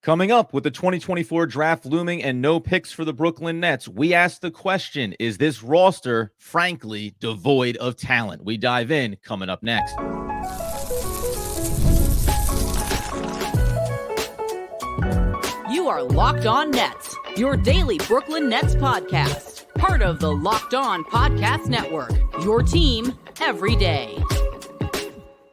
Coming up with the 2024 draft looming and no picks for the Brooklyn Nets, we ask the question, is this roster, frankly, devoid of talent? We dive in coming up next. You are Locked On Nets, your daily Brooklyn Nets podcast. Part of the Locked On Podcast Network, your team every day.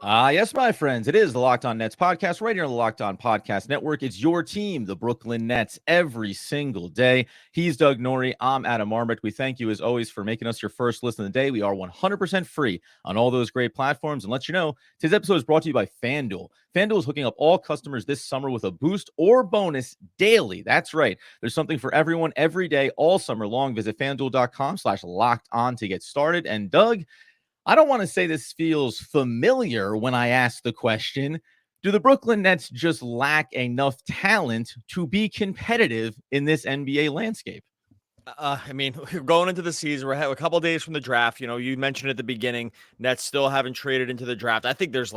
Yes, my friends, it is the Locked On Nets podcast right here on the Locked On Podcast Network. It's your team, the Brooklyn Nets, every single day. He's Doug Norrie. I'm Adam Armitt. We thank you, as always, for making us your first listen of the day. We are 100% free on all those great platforms. And let you know, today's episode is brought to you by FanDuel. FanDuel is hooking up all customers this summer with a boost or bonus daily. That's right. There's something for everyone every day, all summer long. Visit FanDuel.com/LockedOn to get started. And Doug, I don't want to say this feels familiar when I ask the question, do the Brooklyn Nets just lack enough talent to be competitive in this NBA landscape? I mean, we're going into the season. We're a couple of days from the draft. You know, you mentioned at the beginning, Nets still haven't traded into the draft. I think there's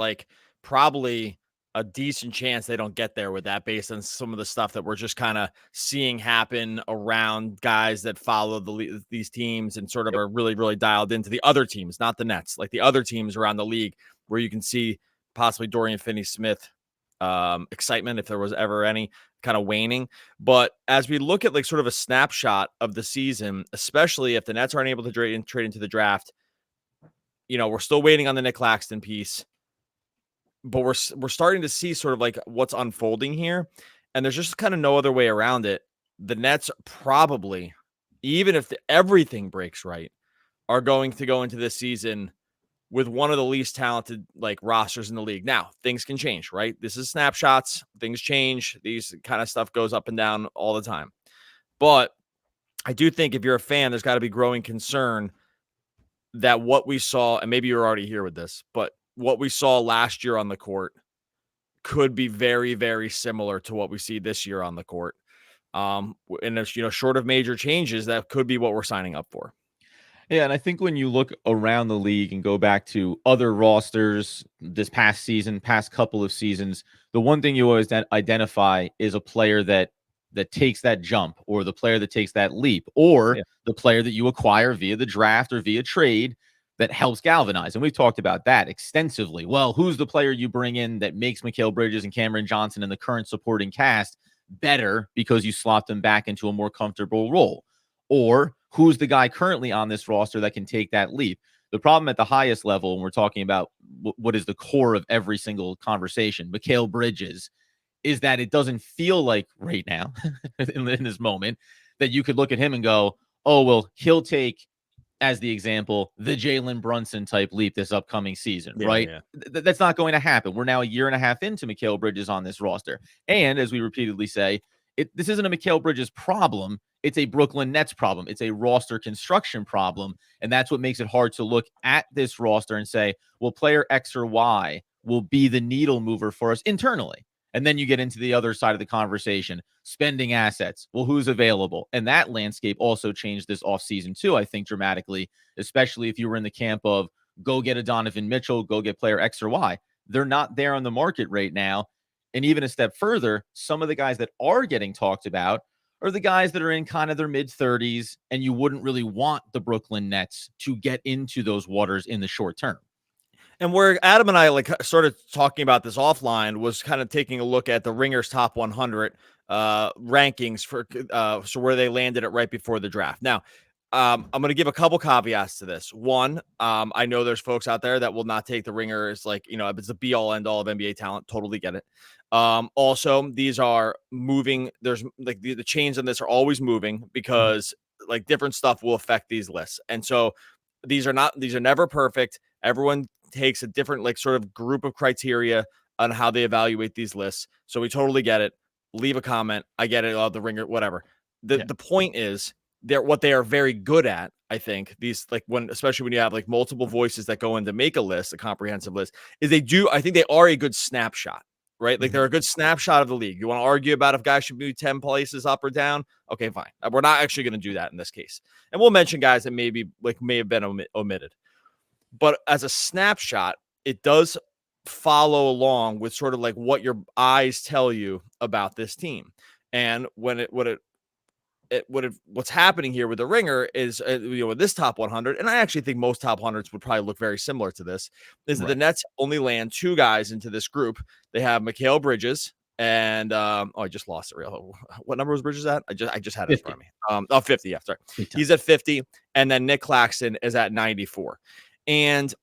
probably a decent chance they don't get there with that based on some of the stuff that we're just kind of seeing happen around guys that follow these teams and sort of are really, really dialed into the other teams, not the Nets, like the other teams around the league where you can see possibly Dorian Finney-Smith excitement, if there was ever any, kind of waning. But as we look at sort of a snapshot of the season, especially if the Nets aren't able to trade into the draft, you know, we're still waiting on the Nic Claxton piece. But we're starting to see sort of what's unfolding here. And there's just kind of no other way around it. The Nets probably, even if everything breaks right, are going to go into this season with one of the least talented rosters in the league. Now, things can change, right? This is snapshots. Things change. These kind of stuff goes up and down all the time. But I do think if you're a fan, there's got to be growing concern that what we saw, and maybe you're already here with this, but what we saw last year on the court could be very, very similar to what we see this year on the court. And if, short of major changes, that could be what we're signing up for. Yeah, and I think when you look around the league and go back to other rosters this past season, past couple of seasons, the one thing you always identify is a player that takes that jump, or the player that takes that leap, or the player that you acquire via the draft or via trade that helps galvanize. And we've talked about that extensively. Well, who's the player you bring in that makes Mikal Bridges and Cameron Johnson and the current supporting cast better because you slot them back into a more comfortable role? Or who's the guy currently on this roster that can take that leap? The problem at the highest level, when we're talking about what is the core of every single conversation, Mikal Bridges, is that it doesn't feel like right now, in this moment, that you could look at him and go, oh, well, he'll take, as the example, the Jalen Brunson type leap this upcoming season, right? Yeah. That's not going to happen. We're now a year and a half into Mikal Bridges on this roster. And as we repeatedly say, this isn't a Mikal Bridges problem. It's a Brooklyn Nets problem. It's a roster construction problem. And that's what makes it hard to look at this roster and say, well, player X or Y will be the needle mover for us internally. And then you get into the other side of the conversation, spending assets. Well, who's available? And that landscape also changed this offseason too, I think, dramatically, especially if you were in the camp of go get a Donovan Mitchell, go get player X or Y. They're not there on the market right now. And even a step further, some of the guys that are getting talked about are the guys that are in kind of their mid-30s, and you wouldn't really want the Brooklyn Nets to get into those waters in the short term. And where Adam and I started talking about this offline was kind of taking a look at the Ringer's top 100 rankings for so where they landed it right before the draft. Now, I'm going to give a couple caveats to this. One, I know there's folks out there that will not take the Ringer as if it's the be all end all of NBA talent. Totally get it. Also, these are moving. There's the chains on this are always moving because different stuff will affect these lists. And so these are never perfect. Everyone takes a different sort of group of criteria on how they evaluate these lists. So we totally get it. Leave a comment. I get it. The Ringer, whatever. The point is what they are very good at. I think these especially when you have multiple voices that go in to make a list, a comprehensive list, is I think they are a good snapshot, right? They're a good snapshot of the league. You want to argue about if guys should be 10 places up or down? Okay, fine. We're not actually going to do that in this case. And we'll mention guys that maybe may have been omitted. But as a snapshot, it does follow along with sort of like what your eyes tell you about this team. And what's happening here with the Ringer is, with this top 100, and I actually think most top 100s would probably look very similar to this, is that the Nets only land 2 guys into this group. They have Mikal Bridges and I just lost it. Real. What number was Bridges at? I just had it 50. in front of me. 50. Yeah, sorry. He's at 50, and then Nic Claxton is at 94. And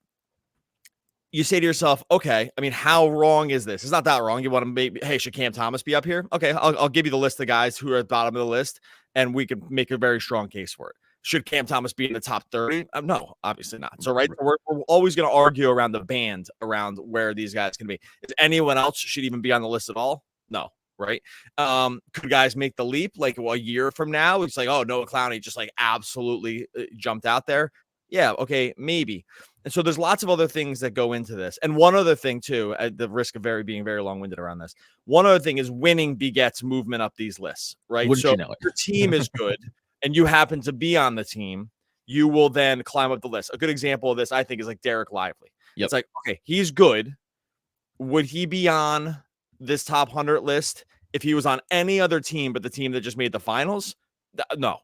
you say to yourself, okay, I mean, how wrong is this? It's not that wrong. You want to maybe, hey, should Cam Thomas be up here? Okay, I'll give you the list of guys who are at the bottom of the list, and we can make a very strong case for it. Should Cam Thomas be in the top 30? No, obviously not. So, we're always going to argue around the band around where these guys can be. Is anyone else should even be on the list at all? No, right? Could guys make the leap like a year from now? It's like, oh, Noah Clowney just like absolutely jumped out there. Yeah, okay, maybe. And so there's lots of other things that go into this. And one other thing, too, at the risk of being very long-winded around this, one other thing is winning begets movement up these lists, right? Wouldn't so you know it? If your team is good and you happen to be on the team, you will then climb up the list. A good example of this, I think, is like Derek Lively. Yep. It's like, okay, he's good. Would he be on this top 100 list if he was on any other team but the team that just made the finals? No,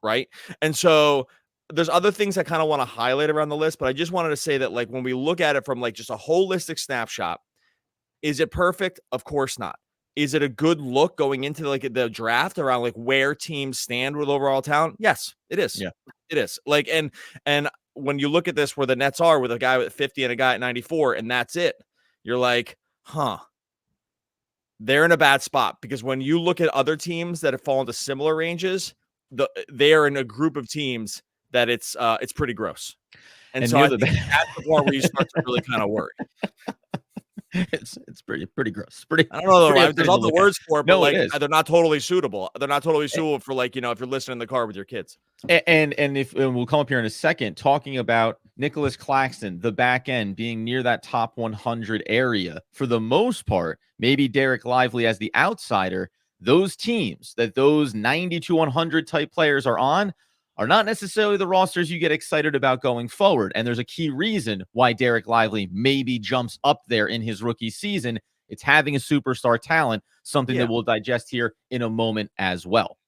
right? And so there's other things I kind of want to highlight around the list, but I just wanted to say that, like, when we look at it from like just a holistic snapshot, is it perfect? Of course not. Is it a good look going into like the draft around like where teams stand with overall talent? Yes, it is. Yeah, it is. Like, and when you look at this, where the Nets are with a guy at 50 and a guy at 94, and that's it, you're like, they're in a bad spot, because when you look at other teams that have fallen to similar ranges, they are in a group of teams that it's pretty gross. And so I think that's the part where you start to really kind of worry. It's pretty gross. I don't know. There's all the words for it, but no, like they're not totally suitable. They're not totally suitable for, like, if you're listening in the car with your kids. And we'll come up here in a second talking about Nic Claxton, the back end being near that top 100 area for the most part. Maybe Derek Lively as the outsider. Those teams that those 90 to 100 type players are on are not necessarily the rosters you get excited about going forward. And there's a key reason why Derek Lively maybe jumps up there in his rookie season. It's having a superstar talent, something that we'll digest here in a moment as well.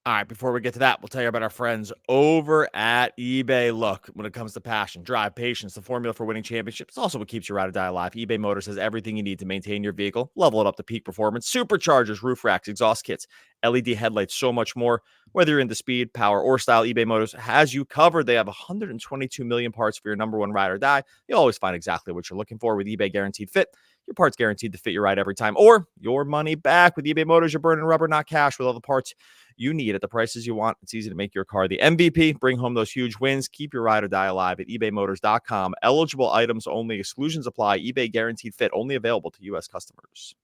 All right, before we get to that, we'll tell you about our friends over at eBay. Look, when it comes to passion, drive, patience, the formula for winning championships, it's also what keeps your ride or die alive. eBay Motors has everything you need to maintain your vehicle, level it up to peak performance, superchargers, roof racks, exhaust kits, LED headlights, so much more. Whether you're into speed, power, or style, eBay Motors has you covered. They have 122 million parts for your number one ride or die. You'll always find exactly what you're looking for with eBay Guaranteed Fit. Your parts guaranteed to fit your ride every time, or your money back. With eBay Motors, you're burning rubber, not cash, with all the parts you need at the prices you want. It's easy to make your car the MVP. Bring home those huge wins. Keep your ride or die alive at ebaymotors.com. Eligible items only. Exclusions apply. eBay Guaranteed Fit only available to U.S. customers.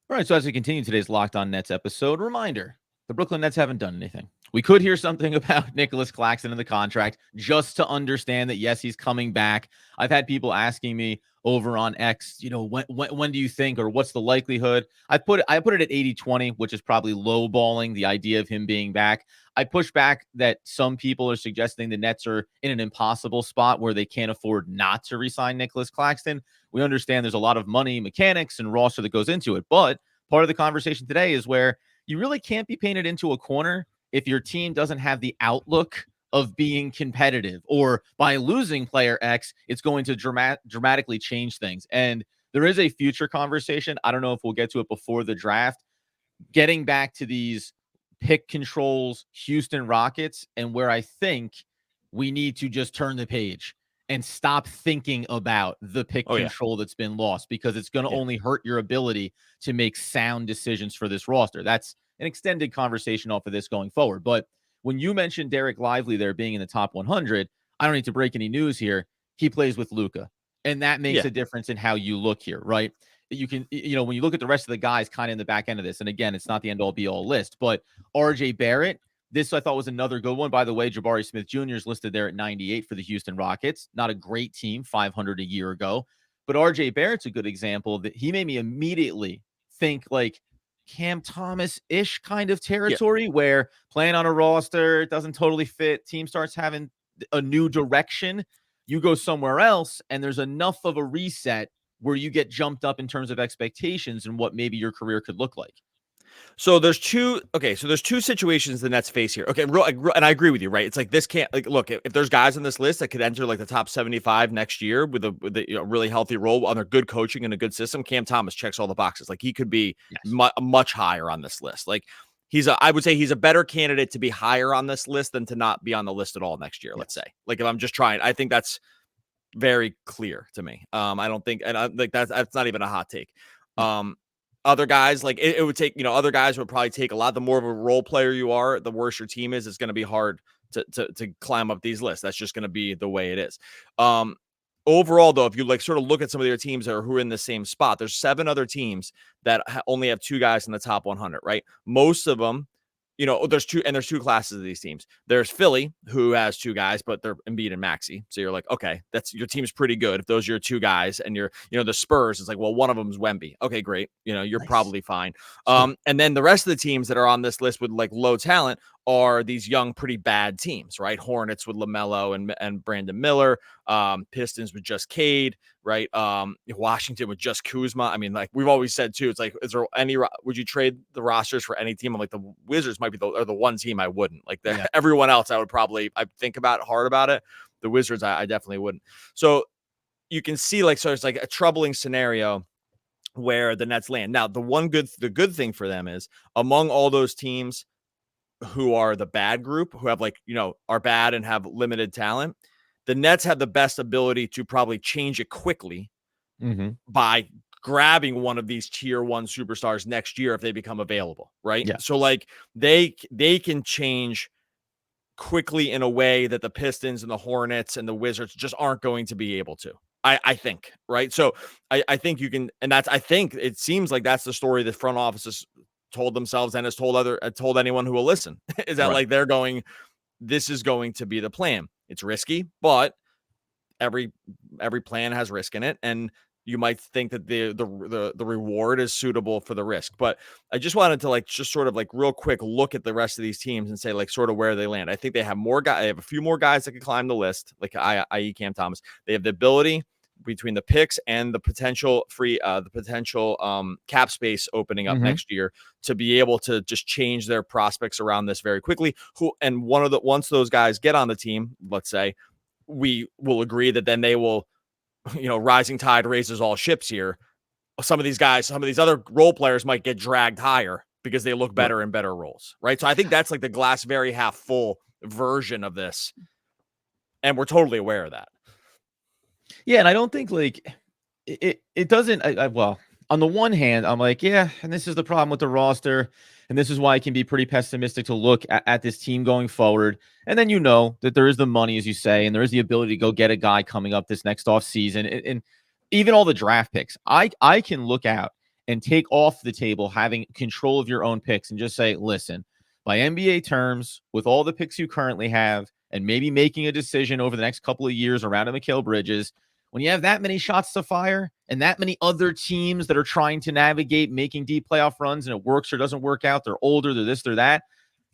All right, so as we continue today's Locked On Nets episode, reminder, the Brooklyn Nets haven't done anything. We could hear something about Nic Claxton in the contract just to understand that, yes, he's coming back. I've had people asking me over on X, when do you think, or what's the likelihood? I put it at 80-20, which is probably lowballing the idea of him being back. I push back that some people are suggesting the Nets are in an impossible spot where they can't afford not to re-sign Nic Claxton. We understand there's a lot of money, mechanics, and roster that goes into it. But part of the conversation today is where you really can't be painted into a corner if your team doesn't have the outlook of being competitive, or by losing player X, it's going to dramatically change things. And there is a future conversation. I don't know if we'll get to it before the draft, getting back to these pick controls, Houston Rockets, and where I think we need to just turn the page and stop thinking about the pick control that's been lost, because it's going to only hurt your ability to make sound decisions for this roster. That's an extended conversation off of this going forward. But when you mentioned Derek Lively there being in the top 100, I don't need to break any news here. He plays with Luka, and that makes a difference in how you look here, right? You can, when you look at the rest of the guys kind of in the back end of this, and again, it's not the end all be all list, but RJ Barrett, this I thought was another good one. By the way, Jabari Smith Jr. is listed there at 98 for the Houston Rockets. Not a great team, 500 a year ago, but RJ Barrett's a good example that he made me immediately think like Cam Thomas-ish kind of territory, where playing on a roster doesn't totally fit. Team starts having a new direction. You go somewhere else, and there's enough of a reset where you get jumped up in terms of expectations and what maybe your career could look like. So there's two situations the Nets face here. Okay, and I agree with you, right? It's like this can't look if there's guys on this list that could enter like the top 75 next year with a really healthy role under good coaching and a good system. Cam Thomas checks all the boxes. Like he could be much higher on this list. Like I would say he's a better candidate to be higher on this list than to not be on the list at all next year. Let's say, like if I'm just trying, I think that's very clear to me. I don't think, and I like that's not even a hot take. Other guys, like it would take, other guys would probably take a lot. The more of a role player you are, the worse your team is. It's going to be hard to climb up these lists. That's just going to be the way it is. Overall, though, if you like sort of look at some of their teams who are in the same spot, there's 7 other teams that only have 2 guys in the top 100, right? Most of them, there's two classes of these teams. There's Philly, who has 2 guys, but they're Embiid and Maxey. So you're like, okay, that's your team's pretty good if those are your 2 guys. And you're, the Spurs, it's like, well, one of them is Wemby. Okay, great. You're probably fine. And then the rest of the teams that are on this list with like low talent are these young, pretty bad teams, right? Hornets with LaMelo and Brandon Miller, Pistons with just Cade, right? Washington with just Kuzma. I mean, like we've always said too, it's like, would you trade the rosters for any team? I'm like, the Wizards might be the one team I wouldn't. Like everyone else, I think hard about it. The Wizards, I definitely wouldn't. So you can see so it's like a troubling scenario where the Nets land. Now, the good thing for them is among all those teams who are the bad group, who have are bad and have limited talent, the Nets have the best ability to probably change it quickly by grabbing one of these tier 1 superstars next year if they become available, right? Yeah. So they can change quickly in a way that the Pistons and the Hornets and the Wizards just aren't going to be able to. I think, right? So I think you can, and I think it seems like that's the story the front office has told themselves and has told anyone who will listen is that this is going to be the plan. It's risky, but every plan has risk in it. And you might think that the reward is suitable for the risk. But I just wanted to just sort of real quick look at the rest of these teams and say sort of where they land. I think they have more guys. They have a few more guys that can climb the list, i.e. Cam Thomas. They have the ability between the picks and the potential cap space opening up next year to be able to just change their prospects around this very quickly. Once those guys get on the team, let's say, we will agree that then they will, rising tide raises all ships here. Some of these other role players might get dragged higher because they look better in better roles, right? So I think that's the glass very half full version of this. And we're totally aware of that. Yeah, and I don't think it doesn't. Well, on the one hand, I'm like, yeah, and this is the problem with the roster, and this is why I can be pretty pessimistic to look at this team going forward. And then that there is the money, as you say, and there is the ability to go get a guy coming up this next off season, and even all the draft picks. I can look out and take off the table having control of your own picks and just say, listen, by NBA terms, with all the picks you currently have, and maybe making a decision over the next couple of years around a Mikal Bridges, when you have that many shots to fire and that many other teams that are trying to navigate making deep playoff runs and it works or doesn't work out, they're older, they're this, they're that,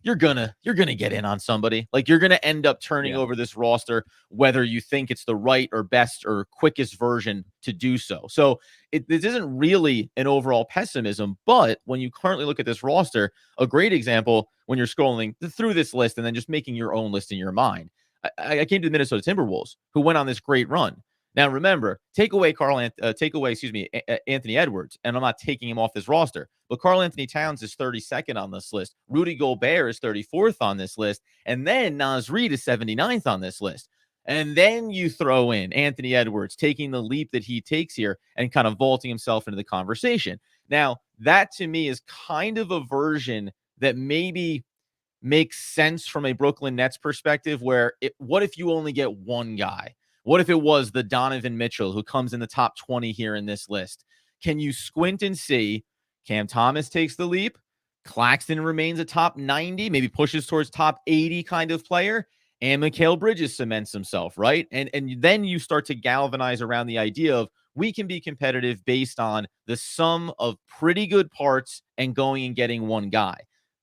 you're gonna get in on somebody. You're gonna end up turning over this roster, whether you think it's the right or best or quickest version to do so. So this isn't really an overall pessimism, but when you currently look at this roster, a great example when you're scrolling through this list and then just making your own list in your mind. I came to the Minnesota Timberwolves, who went on this great run. Now, remember, take away Anthony Edwards, and I'm not taking him off this roster, but Karl Anthony Towns is 32nd on this list. Rudy Gobert is 34th on this list, and then Naz Reid is 79th on this list. And then you throw in Anthony Edwards taking the leap that he takes here and kind of vaulting himself into the conversation. Now, that to me is kind of a version that maybe makes sense from a Brooklyn Nets perspective, where what if you only get one guy? What if it was the Donovan Mitchell who comes in the top 20 here in this list? Can you squint and see Cam Thomas takes the leap, Claxton remains a top 90, maybe pushes towards top 80 kind of player, and Mikal Bridges cements himself, right? And then you start to galvanize around the idea of we can be competitive based on the sum of pretty good parts and going and getting one guy.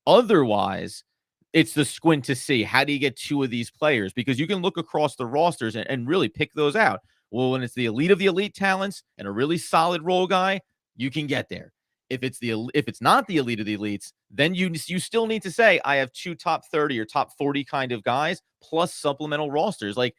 Otherwise, it's the squint to see how do you get two of these players, because you can look across the rosters and really pick those out. Well, when it's the elite of the elite talents and a really solid role guy, you can get there. If it's not the elite of the elites, then you still need to say I have two top 30 or top 40 kind of guys plus supplemental rosters. Like,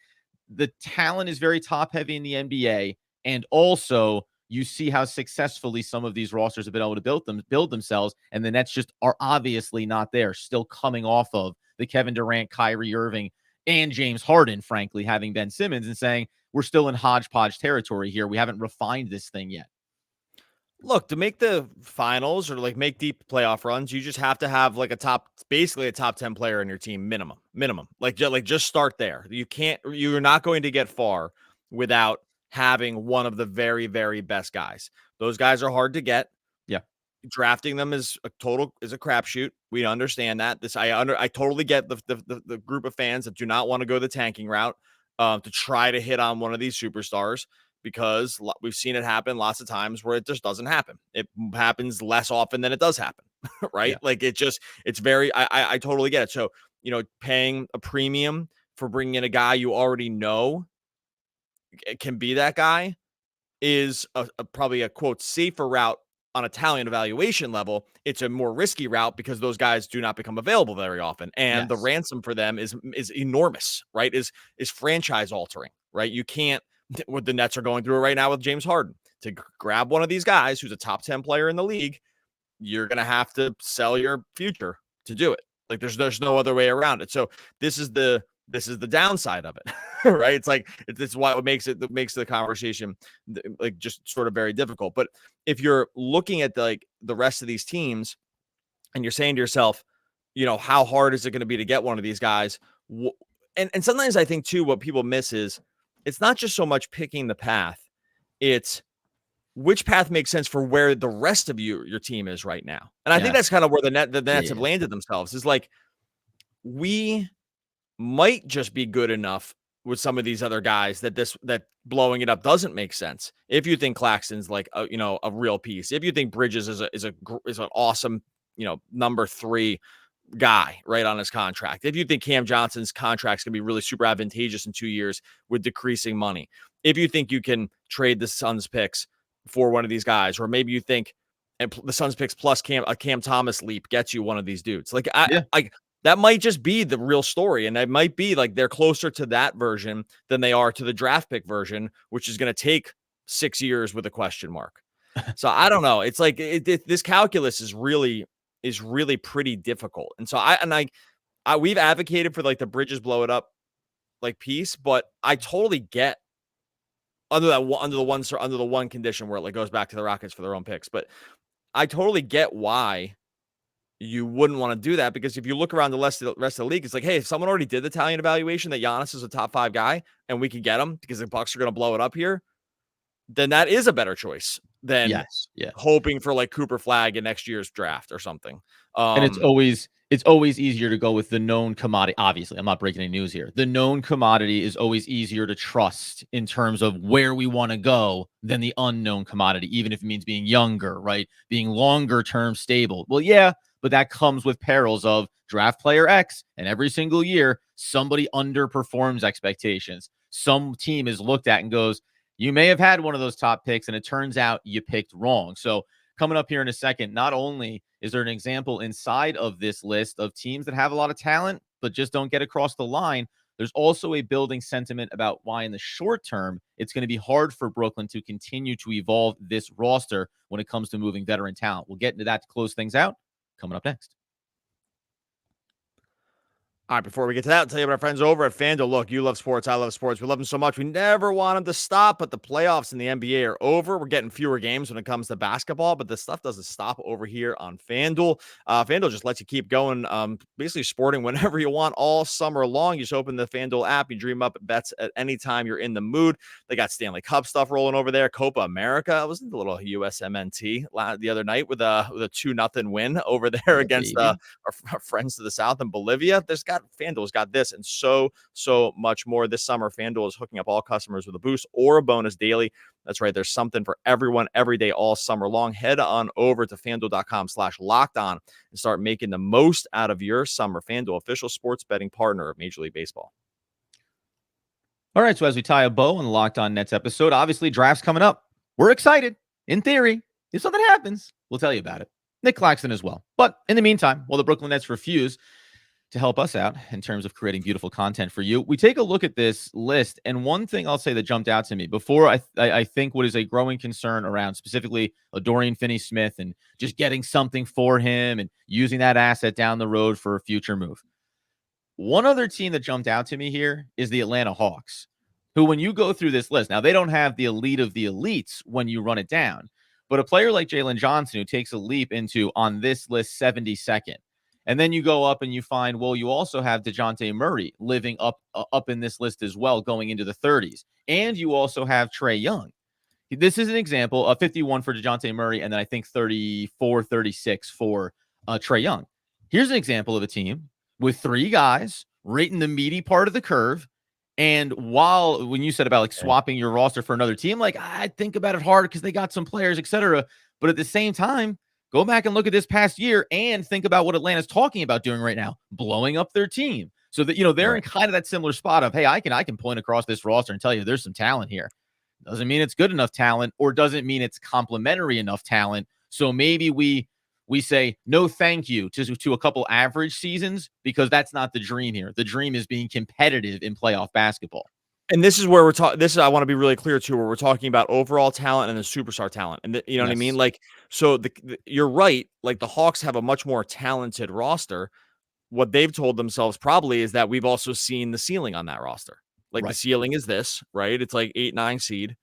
the talent is very top heavy in the NBA, and also you see how successfully some of these rosters have been able to build themselves, and the Nets just are obviously not there, still coming off of the Kevin Durant, Kyrie Irving, and James Harden, frankly, having Ben Simmons, and saying we're still in hodgepodge territory here. We haven't refined this thing yet. Look, to make the finals or like make deep playoff runs, you just have to have like basically a top 10 player in your team minimum. Like just start there. You're not going to get far without having one of the very, very best guys. Those guys are hard to get. Yeah. Drafting them is a crapshoot. We understand that. I totally get the group of fans that do not want to go the tanking route to try to hit on one of these superstars, because we've seen it happen lots of times where it just doesn't happen. It happens less often than it does happen, right? Yeah. Like it's very, I totally get it. So, paying a premium for bringing in a guy you already know it can be that guy is probably a quote safer route on a talent evaluation level. It's a more risky route because those guys do not become available very often. And the ransom for them is enormous, right? Is franchise altering, right? You can't, what the Nets are going through right now with James Harden, to grab one of these guys who's a top 10 player in the league, you're going to have to sell your future to do it. Like there's no other way around it. So this is the downside of it, right? It's like, it's why it makes the conversation like just sort of very difficult. But if you're looking at the rest of these teams and you're saying to yourself, how hard is it going to be to get one of these guys? And sometimes I think too, what people miss is it's not just so much picking the path, it's which path makes sense for where the rest of your team is right now. And I think that's kind of where the Nets have landed themselves, is like, we might just be good enough with some of these other guys that blowing it up doesn't make sense. If you think Claxton's like a real piece, if you think Bridges is an awesome, number 3 guy right on his contract, if you think Cam Johnson's contract's gonna be really super advantageous in 2 years with decreasing money, if you think you can trade the Suns picks for one of these guys, or maybe you think the Suns picks plus a Cam Thomas leap gets you one of these dudes, like that might just be the real story. And it might be like they're closer to that version than they are to the draft pick version, which is going to take 6 years with a question mark. So I don't know. It's like this calculus is really pretty difficult. And so we've advocated for like the Bridges blow it up like piece, but I totally get under the one condition where it like goes back to the Rockets for their own picks. But I totally get why you wouldn't want to do that, because if you look around the rest of the league, it's like, hey, if someone already did the Italian evaluation that Giannis is a top 5 guy and we can get him because the Bucks are going to blow it up here, then that is a better choice than hoping for like Cooper Flag in next year's draft or something. And it's always easier to go with the known commodity. Obviously, I'm not breaking any news here. The known commodity is always easier to trust in terms of where we want to go than the unknown commodity, even if it means being younger, right? Being longer term stable. Well, yeah, but that comes with perils of draft player X, and every single year, somebody underperforms expectations. Some team is looked at and goes, you may have had one of those top picks, and it turns out you picked wrong. So coming up here in a second, not only is there an example inside of this list of teams that have a lot of talent, but just don't get across the line, there's also a building sentiment about why in the short term, it's going to be hard for Brooklyn to continue to evolve this roster when it comes to moving veteran talent. We'll get into that to close things out. Coming up next. All right, before we get to that, I'll tell you about our friends over at FanDuel. Look, you love sports. I love sports. We love them so much. We never want them to stop, but the playoffs in the NBA are over. We're getting fewer games when it comes to basketball, but the stuff doesn't stop over here on FanDuel. FanDuel just lets you keep going, basically sporting whenever you want all summer long. You just open the FanDuel app. You dream up bets at any time you're in the mood. They got Stanley Cup stuff rolling over there. Copa America. I was in the little USMNT the other night with a 2-0 win over there against our friends to the south in Bolivia. There's got FanDuel's got this and so much more. This summer, FanDuel is hooking up all customers with a boost or a bonus daily. That's right. There's something for everyone every day, all summer long. Head on over to FanDuel.com/LockedOn and start making the most out of your summer. FanDuel, official sports betting partner of Major League Baseball. All right, so as we tie a bow on the Locked On Nets episode, obviously draft's coming up. We're excited. In theory, if something happens, we'll tell you about it. Nic Claxton as well. But in the meantime, while the Brooklyn Nets refuse to help us out in terms of creating beautiful content for you, we take a look at this list. And one thing I'll say that jumped out to me before, I think what is a growing concern around specifically Dorian Finney-Smith and just getting something for him and using that asset down the road for a future move. One other team that jumped out to me here is the Atlanta Hawks, who, when you go through this list, now they don't have the elite of the elites when you run it down, but a player like Jalen Johnson who takes a leap into, on this list, 72nd. And then you go up and you find, well, you also have DeJounte Murray living up in this list as well, going into the 30s. And you also have Trae Young. This is an example of 51 for DeJounte Murray, and then I think 34, 36 for Trae Young. Here's an example of a team with three guys right in the meaty part of the curve. And when you said about like swapping your roster for another team, like I think about it hard because they got some players, etc. But at the same time, go back and look at this past year and think about what Atlanta's talking about doing right now, blowing up their team. So that, they're in kind of that similar spot of, hey, I can point across this roster and tell you there's some talent here. Doesn't mean it's good enough talent, or doesn't mean it's complementary enough talent. So maybe we say no thank you to a couple average seasons, because that's not the dream here. The dream is being competitive in playoff basketball. And this is where we're talking. I want to be really clear too, where we're talking about overall talent and the superstar talent. And you know what I mean? Like, so you're right. Like the Hawks have a much more talented roster. What they've told themselves probably is that we've also seen the ceiling on that roster. Like the ceiling is this, right? It's like 8-9 seed.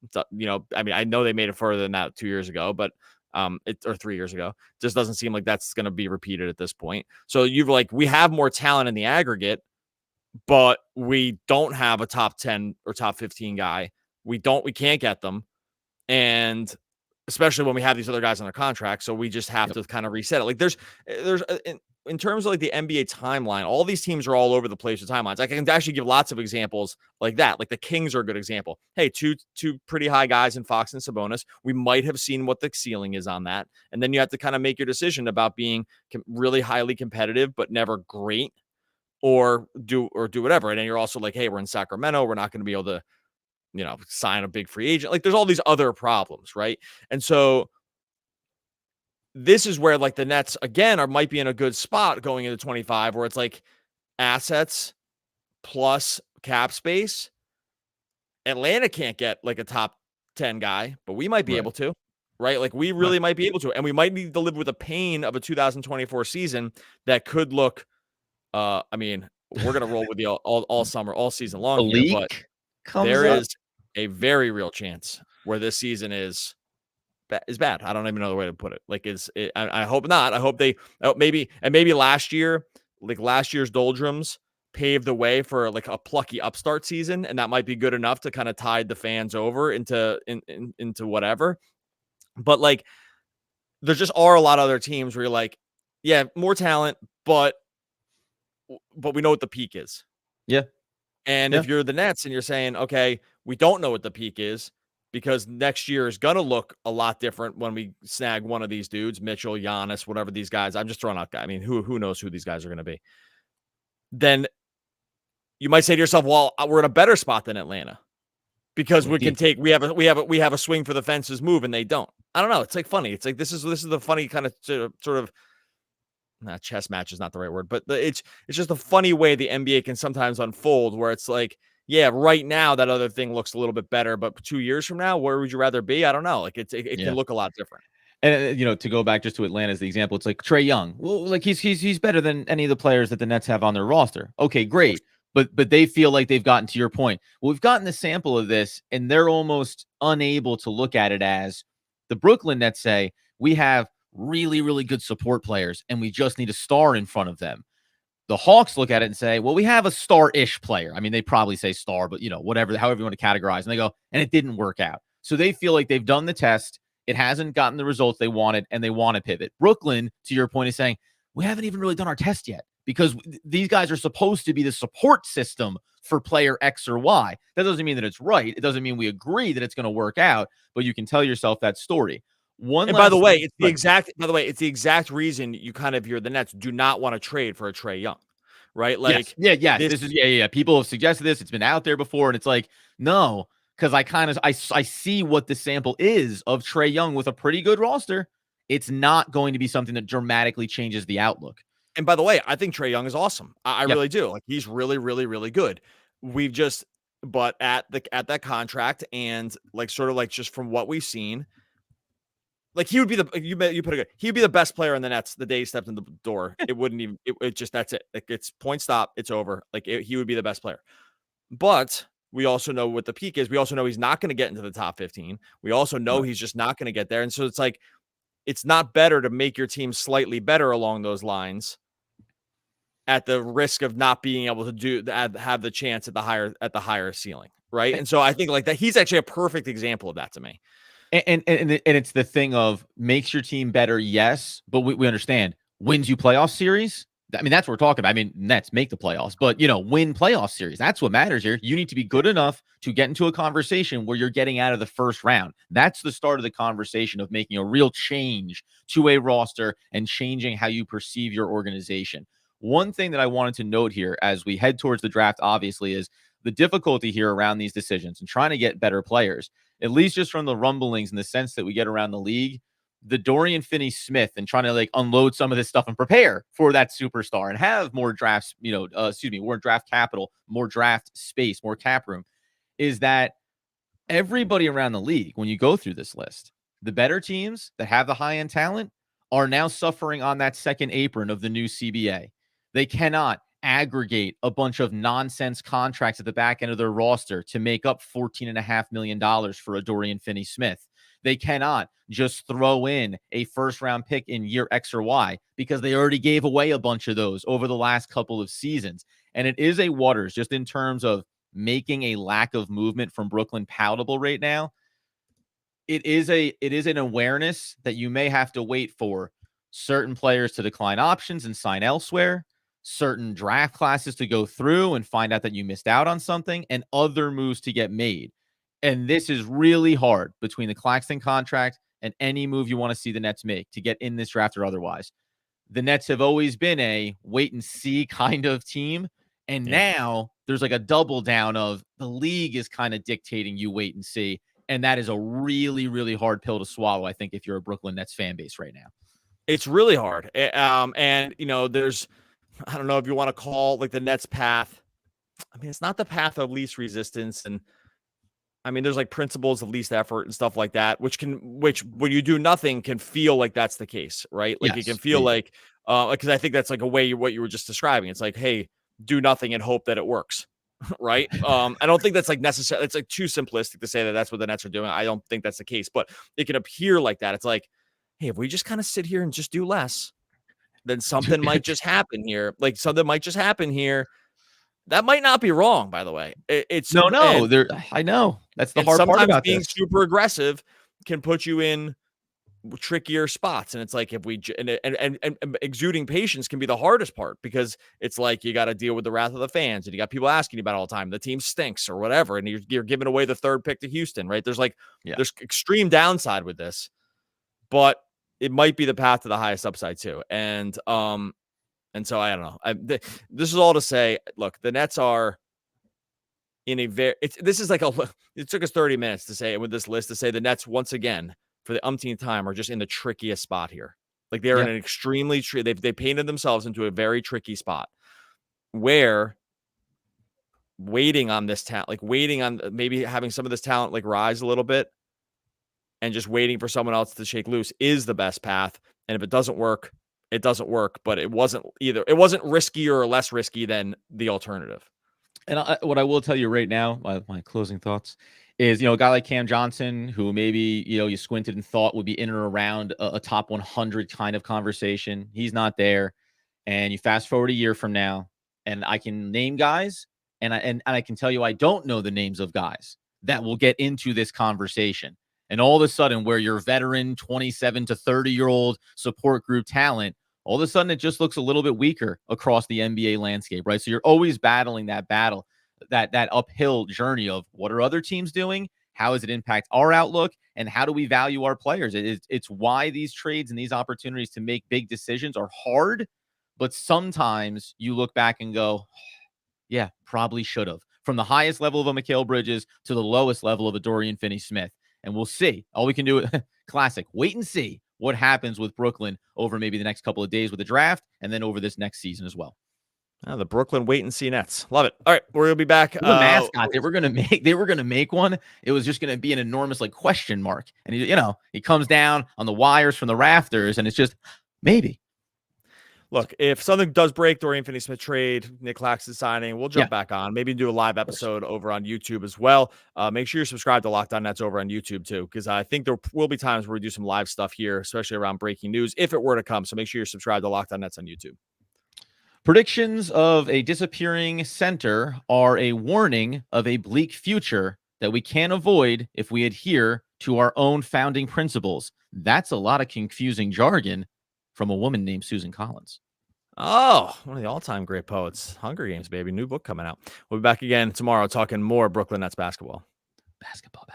It's, I mean, I know they made it further than that 2 years ago, but or 3 years ago. Just doesn't seem like that's going to be repeated at this point. So we have more talent in the aggregate, but we don't have a top 10 or top 15 guy. We can't get them. And especially when we have these other guys on their contract. So we just have to kind of reset it. Like there's in terms of like the NBA timeline, all these teams are all over the place with timelines. I can actually give lots of examples like that. Like the Kings are a good example. Hey, two pretty high guys in Fox and Sabonis. We might have seen what the ceiling is on that. And then you have to kind of make your decision about being really highly competitive, but never great, or do whatever. And then you're also like, hey, we're in Sacramento. We're not going to be able to, sign a big free agent. Like there's all these other problems. Right. And so this is where like the Nets again might be in a good spot going into 25, where it's like assets plus cap space. Atlanta can't get like a top 10 guy, but we might be able to, right? Like we really might be able to, and we might need to live with the pain of a 2024 season that could look, I mean, we're going to roll with the all summer, all season long here, but there is a very real chance where this season is bad. I don't even know the way to put it. Like I hope not. I hope maybe last year, like last year's doldrums paved the way for like a plucky upstart season, and that might be good enough to kind of tide the fans over into whatever. But like, there just are a lot of other teams where you're like, yeah, more talent, but we know what the peak is. Yeah. And if you're the Nets and you're saying, okay, we don't know what the peak is, because next year is going to look a lot different when we snag one of these dudes, Mitchell, Giannis, whatever these guys. I'm just throwing out guys. I mean, who knows who these guys are going to be? Then you might say to yourself, well, we're in a better spot than Atlanta because we have a swing for the fences move, and they don't. I don't know. It's like funny. It's like this is the funny kind of sort of chess match is not the right word, but it's just a funny way the NBA can sometimes unfold, where it's like, yeah, right now that other thing looks a little bit better, but 2 years from now, where would you rather be? I don't know. Like it can look a lot different. And to go back just to Atlanta as the example, it's like Trae Young. Well, like he's better than any of the players that the Nets have on their roster. Okay, great. But they feel like they've gotten to your point. Well, we've gotten a sample of this, and they're almost unable to look at it as the Brooklyn Nets say, we have really, really good support players, and we just need a star in front of them. The Hawks look at it and say, well, we have a star-ish player. I mean, they probably say star, but, whatever, however you want to categorize. And they go, and it didn't work out. So they feel like they've done the test. It hasn't gotten the results they wanted, and they want to pivot. Brooklyn, to your point, is saying, we haven't even really done our test yet, because these guys are supposed to be the support system for player X or Y. That doesn't mean that it's right. It doesn't mean we agree that it's going to work out, but you can tell yourself that story. And by the way, it's the exact reason you kind of hear the Nets do not want to trade for a Trae Young, right? Like, yes. This is people have suggested this. It's been out there before, and it's like, no, because I see what the sample is of Trae Young with a pretty good roster. It's not going to be something that dramatically changes the outlook. And by the way, I think Trae Young is awesome. I really do. Like, he's really, really, really good. But at that contract, and like sort of like just from what we've seen, like he would be he'd be the best player in the Nets the day he stepped in the door. It wouldn't even that's it. Like, it's point stop, it's over. Like, he would be the best player. But we also know what the peak is. We also know he's not going to get into the top 15. We also know he's just not going to get there. And so it's like, it's not better to make your team slightly better along those lines at the risk of not being able to have the chance at the higher ceiling, right? And so I think like that he's actually a perfect example of that to me. And it's the thing of makes your team better, yes, but we understand wins you playoff series. I mean, that's what we're talking about. I mean, Nets make the playoffs, but win playoff series. That's what matters here. You need to be good enough to get into a conversation where you're getting out of the first round. That's the start of the conversation of making a real change to a roster and changing how you perceive your organization. One thing that I wanted to note here as we head towards the draft, obviously, is the difficulty here around these decisions and trying to get better players, at least just from the rumblings in the sense that we get around the league. The Dorian Finney-Smith and trying to like unload some of this stuff and prepare for that superstar and have more drafts, more draft capital, more draft space, more cap room, is that everybody around the league, when you go through this list, the better teams that have the high-end talent are now suffering on that second apron of the new CBA. They cannot aggregate a bunch of nonsense contracts at the back end of their roster to make up $14.5 million for a Dorian Finney-Smith. They cannot just throw in a first-round pick in year X or Y because they already gave away a bunch of those over the last couple of seasons. And it is a waters just in terms of making a lack of movement from Brooklyn palatable right now. It is an awareness that you may have to wait for certain players to decline options and sign elsewhere, certain draft classes to go through and find out that you missed out on something, and other moves to get made. And this is really hard between the Claxton contract and any move you want to see the Nets make to get in this draft or otherwise. The Nets have always been a wait and see kind of team. And now there's like a double down of the league is kind of dictating you wait and see. And that is a really, really hard pill to swallow, I think, if you're a Brooklyn Nets fan base right now. It's really hard. And there's, I don't know if you want to call like the Nets path. I mean, it's not the path of least resistance. And I mean, there's like principles of least effort and stuff like that, which when you do nothing can feel like that's the case, right? Like it can feel like, because I think that's like a way what you were just describing. It's like, hey, do nothing and hope that it works, right? I don't think that's like necessary. It's like too simplistic to say that that's what the Nets are doing. I don't think that's the case, but it can appear like that. It's like, hey, if we just kind of sit here and just do less, then something might just happen here. Like something might just happen here. That might not be wrong, by the way. It's I know that's the hard part sometimes about being this. super aggressive can put you in trickier spots. And it's like if we and exuding patience can be the hardest part because it's like you got to deal with the wrath of the fans and you got people asking you about it all the time. The team stinks or whatever, and you're giving away the third pick to Houston, right? There's there's extreme downside with this, but it might be the path to the highest upside too. And so I don't know. This is all to say, look, the Nets are in a this is like it took us 30 minutes to say with this list to say the Nets once again for the umpteenth time are just in the trickiest spot here. Like they're in an extremely they painted themselves into a very tricky spot where waiting on this talent, like waiting on maybe having some of this talent like rise a little bit and just waiting for someone else to shake loose is the best path. And if it doesn't work, it doesn't work, but it wasn't riskier or less risky than the alternative. And what I will tell you right now, my closing thoughts is, a guy like Cam Johnson, who maybe, you squinted and thought would be in or around a top 100 kind of conversation. He's not there. And you fast forward a year from now and I can name guys and I can tell you, I don't know the names of guys that will get into this conversation. And all of a sudden where your veteran 27 to 30-year-old support group talent all of a sudden it just looks a little bit weaker across the NBA landscape, right? So you're always battling that battle, that uphill journey of what are other teams doing? How does it impact our outlook? And how do we value our players? It's why these trades and these opportunities to make big decisions are hard, but sometimes you look back and go, yeah, probably should have. From the highest level of a Mikal Bridges to the lowest level of a Dorian Finney-Smith. And we'll see. All we can do, classic, wait and see what happens with Brooklyn over maybe the next couple of days with the draft and then over this next season as well. The Brooklyn wait and see Nets. Love it. All right, we're gonna be back. The mascot they were gonna make one. It was just gonna be an enormous like question mark. And he comes down on the wires from the rafters, and it's just maybe. Look, if something does break, Dorian Finney-Smith trade, Nic Claxton signing, we'll jump back on. Maybe do a live episode over on YouTube as well. Make sure you're subscribed to Locked On Nets over on YouTube too, because I think there will be times where we do some live stuff here, especially around breaking news, if it were to come. So make sure you're subscribed to Locked On Nets on YouTube. Predictions of a disappearing center are a warning of a bleak future that we can't avoid if we adhere to our own founding principles. That's a lot of confusing jargon from a woman named Susan Collins. Oh, one of the all-time great poets. Hunger Games, baby. New book coming out. We'll be back again tomorrow talking more Brooklyn Nets basketball. Basketball.